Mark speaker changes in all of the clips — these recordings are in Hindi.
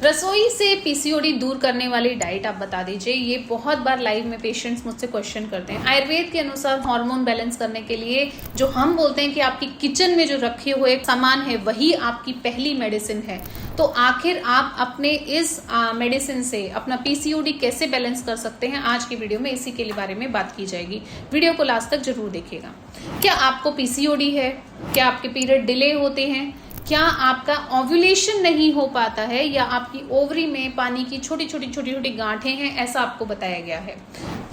Speaker 1: रसोई से पीसीओडी दूर करने वाली डाइट आप बता दीजिए। ये बहुत बार लाइव में पेशेंट्स मुझसे क्वेश्चन करते हैं। आयुर्वेद के अनुसार हार्मोन बैलेंस करने के लिए जो हम बोलते हैं कि आपकी किचन में जो रखे हुए सामान है वही आपकी पहली मेडिसिन है, तो आखिर आप अपने इस मेडिसिन से अपना पीसीओडी कैसे बैलेंस कर सकते हैं, आज की वीडियो में इसी के बारे में बात की जाएगी। वीडियो को लास्ट तक जरूर देखिएगा। क्या आपको पीसीओडी है? क्या आपके पीरियड डिले होते हैं? क्या आपका ओव्यूलेशन नहीं हो पाता है, या आपकी ओवरी में पानी की छोटी छोटी गांठें हैं, ऐसा आपको बताया गया है?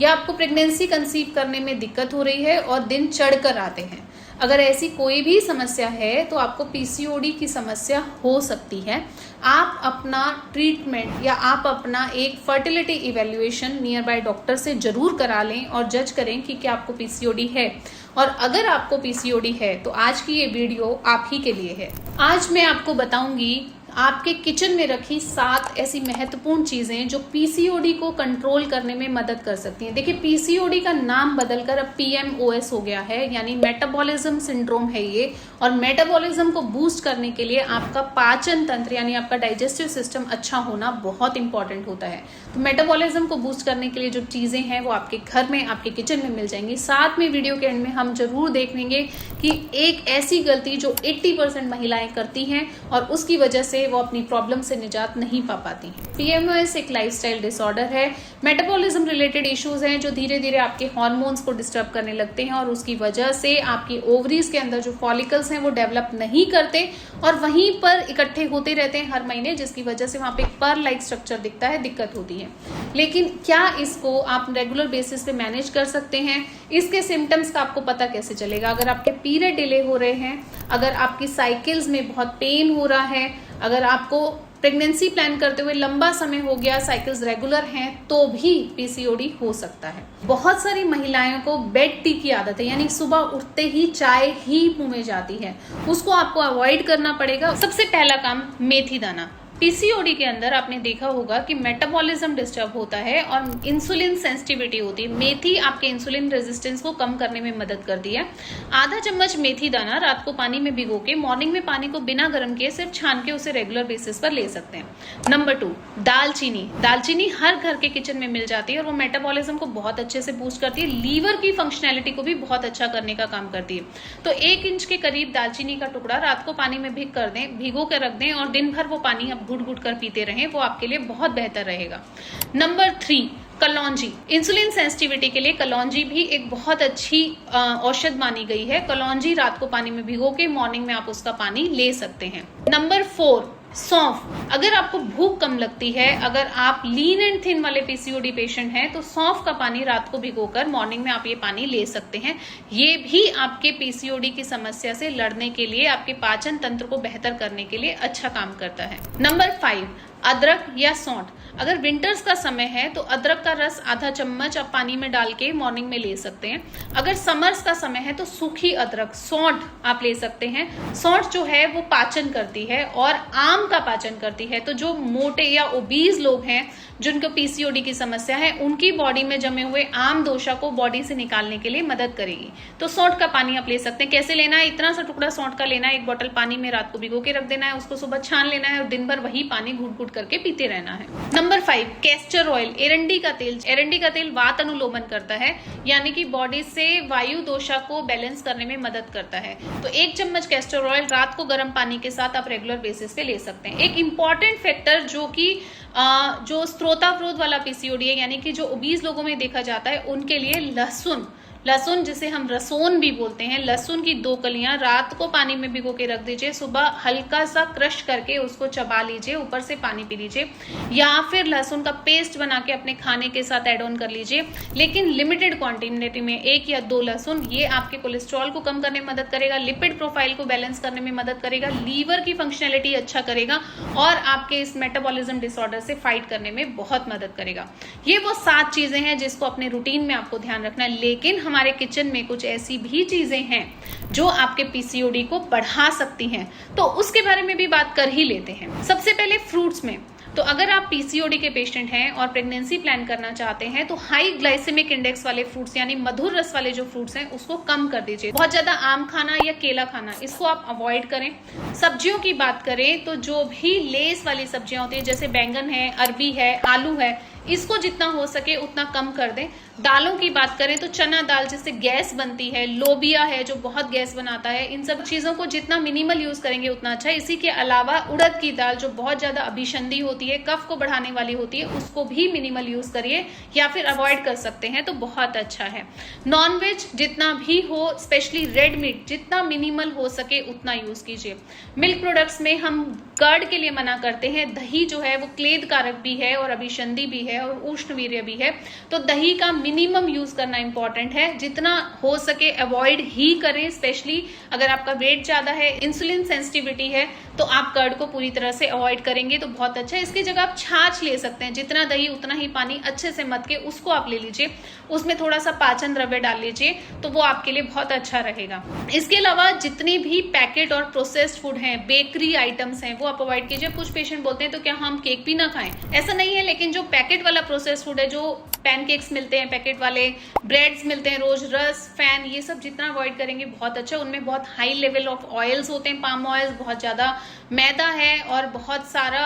Speaker 1: या आपको प्रेगनेंसी कंसीव करने में दिक्कत हो रही है और दिन चढ़कर आते हैं? अगर ऐसी कोई भी समस्या है तो आपको पीसीओडी की समस्या हो सकती है। आप अपना ट्रीटमेंट या आप अपना एक fertility evaluation near by doctor से जरूर करा लें और जज करें कि क्या आपको पीसीओडी है। और अगर आपको पीसीओडी है तो आज की ये वीडियो आप ही के लिए है। आज मैं आपको बताऊंगी आपके किचन में रखी 7 ऐसी महत्वपूर्ण चीजें जो पीसीओडी को कंट्रोल करने में मदद कर सकती हैं। देखिए, पीसीओडी का नाम बदलकर अब पीएमओएस हो गया है, यानी मेटाबॉलिज्म सिंड्रोम है ये। और मेटाबॉलिज्म को बूस्ट करने के लिए आपका पाचन तंत्र यानी आपका डाइजेस्टिव सिस्टम अच्छा होना बहुत इंपॉर्टेंट होता है। तो मेटाबॉलिज्म को बूस्ट करने के लिए जो चीजें हैं वो आपके घर में, आपके किचन में मिल जाएंगी। साथ में वीडियो के एंड में हम जरूर देखेंगे कि एक ऐसी गलती जो 80% महिलाएं करती हैं और उसकी वजह से वो अपनी प्रॉब्लम से निजात नहीं पा पाती। पीएमओएस एक लाइफस्टाइल डिसऑर्डर है। मेटाबॉलिज्म रिलेटेड इश्यूज हैं जो धीरे धीरे आपके हार्मोन्स को डिस्टर्ब करने लगते हैं और उसकी वजह से आपकी ओवरीज के अंदर जो फॉलिकल्स हैं वो डेवलप नहीं करते और वहीं पर इकट्ठे होते रहते हैं हर महीने, जिसकी वजह से वहां पे पर्ल लाइक स्ट्रक्चर दिखता है, दिक्कत होती है। लेकिन क्या इसको आप रेगुलर बेसिस पे मैनेज कर सकते हैं? इसके सिम्टम्स का आपको पता कैसे चलेगा? अगर आपके पीरियड डिले हो रहे हैं, अगर आपकी साइकिल्स में बहुत पेन हो रहा है, अगर आपको प्रेगनेंसी प्लान करते हुए लंबा समय हो गया, साइकिल्स रेगुलर हैं, तो भी पीसीओडी हो सकता है। बहुत सारी महिलाओं को बेड टी की आदत है, यानी सुबह उठते ही चाय ही मुंह में जाती है, उसको आपको अवॉइड करना पड़ेगा। सबसे पहला काम, मेथी दाना। पीसीओडी के अंदर आपने देखा होगा कि मेटाबॉलिज्म डिस्टर्ब होता है और इंसुलिन सेंसिटिविटी होती है। मेथी आपके इंसुलिन रेजिस्टेंस को कम करने में मदद करती है। आधा चम्मच मेथी दाना रात को पानी में भिगो के मॉर्निंग में पानी को बिना गर्म किए सिर्फ छान के उसे रेगुलर बेसिस पर ले सकते हैं। नंबर 2, दालचीनी। दालचीनी हर घर के किचन में मिल जाती है और वो मेटाबॉलिज्म को बहुत अच्छे से बूस्ट करती है, लीवर की फंक्शनैलिटी को भी बहुत अच्छा करने का काम करती है। तो 1 इंच के करीब दालचीनी का टुकड़ा रात को पानी में भिगो कर रख दें और दिन भर वो पानी घुट घुट कर पीते रहें, वो आपके लिए बहुत बेहतर रहेगा। नंबर 3, कलौंजी। इंसुलिन सेंसिटिविटी के लिए कलौंजी भी एक बहुत अच्छी औषध मानी गई है। कलौंजी रात को पानी में भिगो के मॉर्निंग में आप उसका पानी ले सकते हैं। नंबर 4, सौंफ। अगर आपको भूख कम लगती है, अगर आप लीन एंड थिन वाले पीसीओडी पेशेंट हैं, तो सौंफ का पानी रात को भिगोकर मॉर्निंग में आप ये पानी ले सकते हैं। ये भी आपके पीसीओडी की समस्या से लड़ने के लिए, आपके पाचन तंत्र को बेहतर करने के लिए अच्छा काम करता है। नंबर 5, अदरक या सौंठ। अगर विंटर्स का समय है तो अदरक का रस आधा चम्मच आप पानी में डाल के मॉर्निंग में ले सकते हैं। अगर समर्स का समय है तो सूखी अदरक, सौंठ आप ले सकते हैं। सौंठ जो है वो पाचन करती है और आम का पाचन करती है, तो जो मोटे या ओबीज लोग हैं जिनको पीसीओडी की समस्या है, उनकी बॉडी में जमे हुए आम दोषा को बॉडी से निकालने के लिए मदद करेगी। तो सौंठ का पानी आप ले सकते हैं। कैसे लेना है? इतना सा टुकड़ा सौंठ का लेना है, 1 बोतल पानी में रात को भिगो के रख देना है, उसको सुबह छान लेना है और दिन भर वही पानी घूट घूट करके पीते रहना है। नंबर 5, कैस्टर ऑयल, एरंडी का तेल। एरंडी का तेल वात अनुलोमन करता है, यानी कि बॉडी से वायु दोषा को बैलेंस करने में मदद करता है। तो 1 चम्मच कैस्टर ऑयल रात को गर्म पानी के साथ आप रेगुलर बेसिस पे ले सकते हैं। एक इंपॉर्टेंट फैक्टर जो कि जो स्त्रोतावरोध वाला पीसीओडी है, यानी कि जो ओबीज लोगों में देखा जाता है, उनके लिए लहसुन जिसे हम रसोन भी बोलते हैं, लहसुन की 2 कलियां रात को पानी में भिगो के रख दीजिए, सुबह हल्का सा क्रश करके उसको चबा लीजिए, ऊपर से पानी पी लीजिए, या फिर लहसुन का पेस्ट बना के अपने खाने के साथ ऐड ऑन कर लीजिए, लेकिन लिमिटेड क्वांटिटी में 1 या 2 लहसुन। ये आपके कोलेस्ट्रॉल को कम करने में मदद करेगा, लिपिड प्रोफाइल को बैलेंस करने में मदद करेगा, लीवर की फंक्शनैलिटी अच्छा करेगा और आपके इस मेटाबॉलिज्म डिसऑर्डर से फाइट करने में बहुत मदद करेगा। ये वो 7 चीजें हैं जिसको अपने रूटीन में आपको ध्यान रखना है। लेकिन हमारे किचन में कुछ ऐसी भी चीजें हैं जो आपके पीसीओडी को बढ़ा सकती हैं, तो उसके बारे में भी बात कर ही लेते हैं। सबसे पहले फ्रूट्स में तो अगर आप पीसीओडी के पेशेंट हैं और प्रेगनेंसी प्लान करना चाहते हैं तो हाई ग्लाइसेमिक इंडेक्स वाले फ्रूट्स यानी मधुर रस वाले जो फ्रूट्स हैं उसको कम कर दीजिए। बहुत ज्यादा आम खाना या केला खाना इसको आप अवॉइड करें। सब्जियों की बात करें तो जो भी लेस वाली सब्जियां होती है जैसे बैंगन है, अरबी है, आलू है, इसको जितना हो सके उतना कम कर दें। दालों की बात करें तो चना दाल जिससे गैस बनती है, लोबिया है जो बहुत गैस बनाता है, इन सब चीजों को जितना मिनिमल यूज करेंगे उतना अच्छा है। इसी के अलावा उड़द की दाल जो बहुत ज्यादा अभिसंधी होती है, कफ को बढ़ाने वाली होती है, उसको भी मिनिमल यूज करिए या फिर अवॉइड कर सकते हैं तो बहुत अच्छा है। नॉनवेज जितना भी हो, स्पेशली रेड मीट, जितना मिनिमल हो सके उतना यूज कीजिए। मिल्क प्रोडक्ट्स में हम कर्ड के लिए मना करते हैं। दही जो है वो क्लेद कारक भी है और अभिसंधी भी है और उष्णवीर्य भी है, तो दही का मिनिमम यूज करना इंपॉर्टेंट है। जितना हो सके अवॉइड ही करें। स्पेशली अगर आपका वेट ज्यादा है, इंसुलिन सेंसिटिविटी है, तो आप कर्ड को पूरी तरह से अवॉइड करेंगे तो बहुत अच्छा है। इसकी जगह आप छाछ ले सकते हैं। जितना दही उतना ही पानी अच्छे से मत के उसको आप ले लीजिए, उसमें थोड़ा सा पाचन द्रव्य डाल लीजिए तो वो आपके लिए बहुत अच्छा रहेगा। इसके अलावा जितने भी पैकेट और प्रोसेस्ड फूड हैं, बेकरी आइटम्स हैं, वो आप अवॉइड कीजिए। कुछ पेशेंट बोलते हैं तो क्या हम केक भी ना खाएं? ऐसा नहीं है, लेकिन जो पैकेट वाला प्रोसेस्ड फूड है, जो पैनकेक्स मिलते हैं पैकेट वाले, ब्रेड्स मिलते हैं रोज, रस, फैन, ये सब जितना अवॉइड करेंगे बहुत अच्छा। उनमें बहुत हाई लेवल ऑफ ऑयल्स होते हैं, पाम ऑयल, बहुत ज्यादा मैदा है और बहुत सारा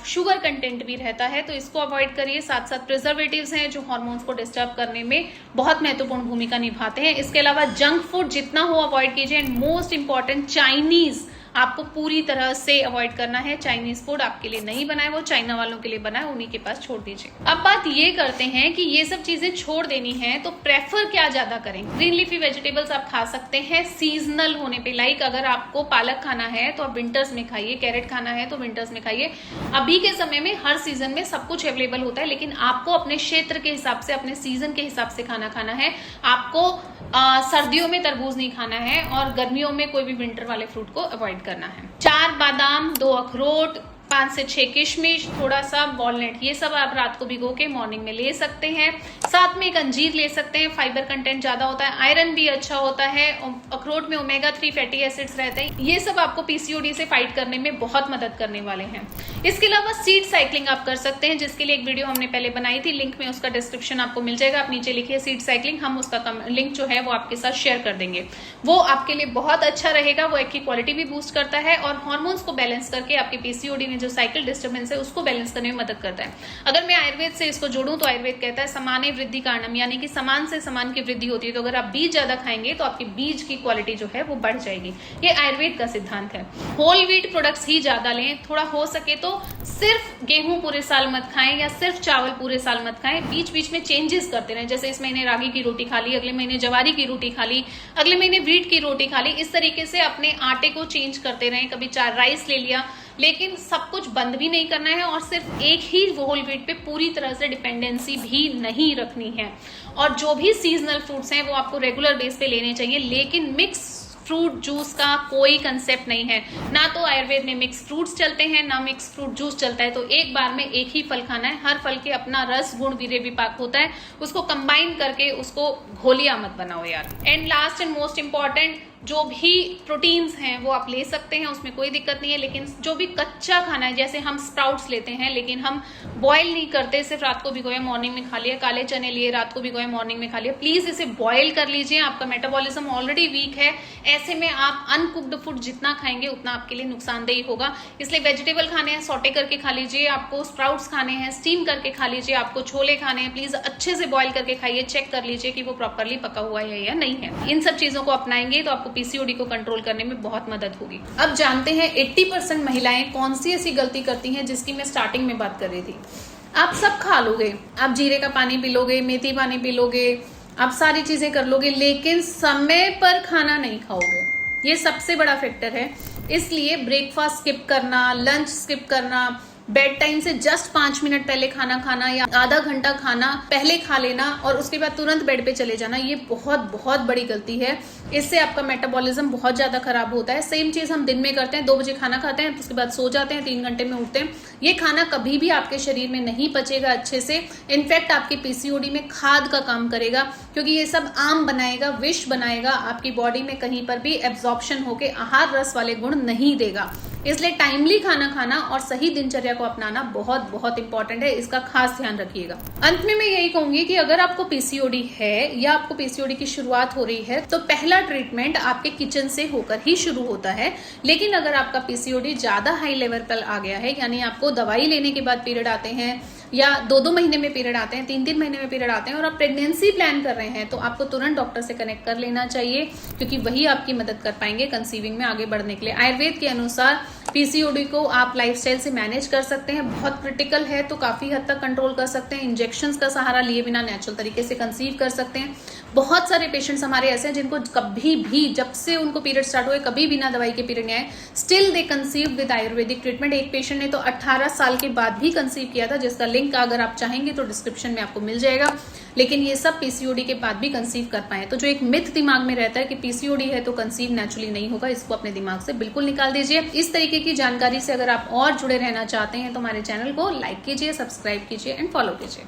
Speaker 1: शुगर कंटेंट भी रहता है, तो इसको अवॉइड करिए। साथ साथ प्रिजर्वेटिव्स हैं जो हार्मोन्स को डिस्टर्ब करने में बहुत महत्वपूर्ण भूमिका निभाते हैं। इसके अलावा जंक फूड जितना हो अवॉइड कीजिए। एंड मोस्ट इंपॉर्टेंट, चाइनीज आपको पूरी तरह से अवॉइड करना है। चाइनीज फूड आपके लिए नहीं बनाए, वो चाइना वालों के लिए बनाए, उन्हीं के पास छोड़ दीजिए। अब बात ये करते हैं कि ये सब चीजें छोड़ देनी है तो प्रेफर क्या ज्यादा करें। ग्रीन लीफी वेजिटेबल्स आप खा सकते हैं सीजनल होने पे। लाइक अगर आपको पालक खाना है तो आप विंटर्स में खाइए, कैरेट खाना है तो विंटर्स में खाइए। अभी के समय में हर सीजन में सब कुछ अवेलेबल होता है, लेकिन आपको अपने क्षेत्र के हिसाब से, अपने सीजन के हिसाब से खाना है। आपको सर्दियों में तरबूज नहीं खाना है और गर्मियों में कोई भी विंटर वाले फ्रूट को अवॉइड करना है। 4 बादाम, 2 अखरोट, 5 से 6 किशमिश, थोड़ा सा वॉलनट, ये सब आप रात को भिगो के मॉर्निंग में ले सकते हैं। साथ में एक अंजीर ले सकते हैं, फाइबर कंटेंट ज्यादा होता है, आयरन भी अच्छा होता है, अखरोट में ओमेगा 3 फैटी एसिड्स रहते हैं। ये सब आपको पीसीओडी से फाइट करने में बहुत मदद करने वाले हैं। इसके अलावा सीड साइकिलिंग आप कर सकते हैं, जिसके लिए एक वीडियो हमने पहले बनाई थी, लिंक में उसका डिस्क्रिप्शन आपको मिल जाएगा। आप नीचे लिखिए सीड साइकिलिंग, हम उसका लिंक जो है वो आपके साथ शेयर कर देंगे। वो आपके लिए बहुत अच्छा रहेगा। वो एग की क्वालिटी भी बूस्ट करता है और हार्मोन्स को बैलेंस करके आपके पीसीओडी में जो साइकिल डिस्टर्बेंस है उसको बैलेंस करने में मदद करता है। अगर मैं आयुर्वेद से इसको जोड़ूं तो आयुर्वेद कहता है समाने वृद्धि कारणम, यानी कि समान से समान की वृद्धि होती है। तो अगर आप बीज ज्यादा खाएंगे तो आपके बीज की क्वालिटी जो है वो बढ़ जाएगी। ये आयुर्वेद का सिद्धांत है। होल व्हीट प्रोडक्ट्स ही ज्यादा लें। थोड़ा हो सके तो सिर्फ गेहूं पूरे साल मत खाएं या सिर्फ चावल पूरे साल मत खाएं। बीच बीच में चेंजेस करते रहें। जैसे इस महीने रागी की रोटी खा ली, अगले महीने जवारी की रोटी खा ली, अगले महीने व्हीट की रोटी खा ली। इस तरीके से अपने आटे को चेंज करते रहें। कभी 4 राइस ले लिया, लेकिन सब कुछ बंद भी नहीं करना है और सिर्फ एक ही होल व्हीट पे पूरी तरह से डिपेंडेंसी भी नहीं रखनी है। और जो भी सीजनल फ्रूट्स हैं वो आपको रेगुलर बेस पे लेने चाहिए, लेकिन मिक्स फ्रूट जूस का कोई कंसेप्ट नहीं है। ना तो आयुर्वेद में मिक्स फ्रूट्स चलते हैं, ना मिक्स फ्रूट जूस चलता है। तो एक बार में एक ही फल खाना है। हर फल के अपना रस, गुण, वीर्य, विपाक होता है, उसको कंबाइन करके उसको घोलिया मत बनाओ यार। And last and most important, जो भी प्रोटीन्स हैं वो आप ले सकते हैं, उसमें कोई दिक्कत नहीं है। लेकिन जो भी कच्चा खाना है, जैसे हम स्प्राउट्स लेते हैं लेकिन हम बॉयल नहीं करते, सिर्फ रात को भिगोया मॉर्निंग में खा लिया, काले चने लिए रात को भिगोया मॉर्निंग में खा लिया, प्लीज इसे बॉयल कर लीजिए। आपका मेटाबॉलिज्म ऑलरेडी वीक है, ऐसे में आप अनकुक्ड फूड जितना खाएंगे उतना आपके लिए नुकसानदेही होगा। इसलिए वेजिटेबल खाने हैं, सॉटे करके खा लीजिए। आपको स्प्राउट्स खाने हैं, स्टीम करके खा लीजिए। आपको छोले खाने हैं, प्लीज अच्छे से बॉयल करके खाइए। चेक कर लीजिए कि वो प्रॉपरली पका हुआ है या नहीं है। इन सब चीजों को अपनाएंगे तो आपको पीसीओडी को कंट्रोल करने में बहुत मदद होगी। अब जानते हैं 80% महिलाएं कौन सी ऐसी गलती करती हैं जिसकी मैं स्टार्टिंग में बात कर रही थी। आप सब खा लोगे, आप जीरे का पानी पी लोगे, मेथी पानी पी लोगे, आप सारी चीजें कर लोगे, लेकिन समय पर खाना नहीं खाओगे। ये सबसे बड़ा फैक्टर है। इसलिए ब्रेकफास्ट स्किप करना, लंच स्किप करना, बेड टाइम से जस्ट 5 मिनट पहले खाना खाना या आधा घंटा खाना पहले खा लेना और उसके बाद तुरंत बेड पे चले जाना, ये बहुत बहुत बड़ी गलती है। इससे आपका मेटाबॉलिज्म बहुत ज्यादा खराब होता है। सेम चीज हम दिन में करते हैं, 2 बजे खाना खाते हैं, उसके बाद सो जाते हैं, 3 घंटे में उठते हैं। ये खाना कभी भी आपके शरीर में नहीं पचेगा अच्छे से। इनफैक्ट आपके पीसीओडी में खाद का काम करेगा, क्योंकि ये सब आम बनाएगा, विष बनाएगा, आपकी बॉडी में कहीं पर भी एब्जॉर्प्शन होके आहार रस वाले गुण नहीं देगा। इसलिए टाइमली खाना खाना और सही दिनचर्या को अपनाना बहुत बहुत इंपॉर्टेंट है, इसका खास ध्यान रखिएगा। अंत में मैं यही कहूंगी कि अगर आपको पीसीओडी है या आपको पीसीओडी की शुरुआत हो रही है तो पहला ट्रीटमेंट आपके किचन से होकर ही शुरू होता है। लेकिन अगर आपका पीसीओडी ज्यादा हाई लेवल पर आ गया है, यानी आपको दवाई लेने के बाद पीरियड आते हैं या 2-2 महीने में पीरियड आते हैं, 3-3 महीने में पीरियड आते हैं और आप प्रेगनेंसी प्लान कर रहे हैं, तो आपको तुरंत डॉक्टर से कनेक्ट कर लेना चाहिए, क्योंकि वही आपकी मदद कर पाएंगे कंसीविंग में आगे बढ़ने के लिए। आयुर्वेद के अनुसार पीसीओडी को आप लाइफस्टाइल से मैनेज कर सकते हैं, बहुत क्रिटिकल है तो काफी हद तक कंट्रोल कर सकते हैं, इंजेक्शंस का सहारा लिए बिना नेचुरल तरीके से कंसीव कर सकते हैं। बहुत सारे पेशेंट्स हमारे ऐसे हैं जिनको कभी भी, जब से उनको पीरियड स्टार्ट हुए, कभी बिना दवाई के पीरियड नहीं आए, still they conceive with Ayurvedic treatment. एक पेशेंट ने तो 18 साल के बाद भी कंसीव किया था, जिसका लिंक अगर आप चाहेंगे तो डिस्क्रिप्शन में आपको मिल जाएगा। लेकिन ये सब पीसीओडी के बाद भी कंसीव कर पाए। तो जो एक मिथ दिमाग में रहता है कि पीसीओडी है तो कंसीव नेचुरली नहीं होगा, इसको अपने दिमाग से बिल्कुल निकाल दीजिए। इस तरीके की जानकारी से अगर आप और जुड़े रहना चाहते हैं तो हमारे चैनल को लाइक कीजिए, सब्सक्राइब कीजिए एंड फॉलो कीजिए।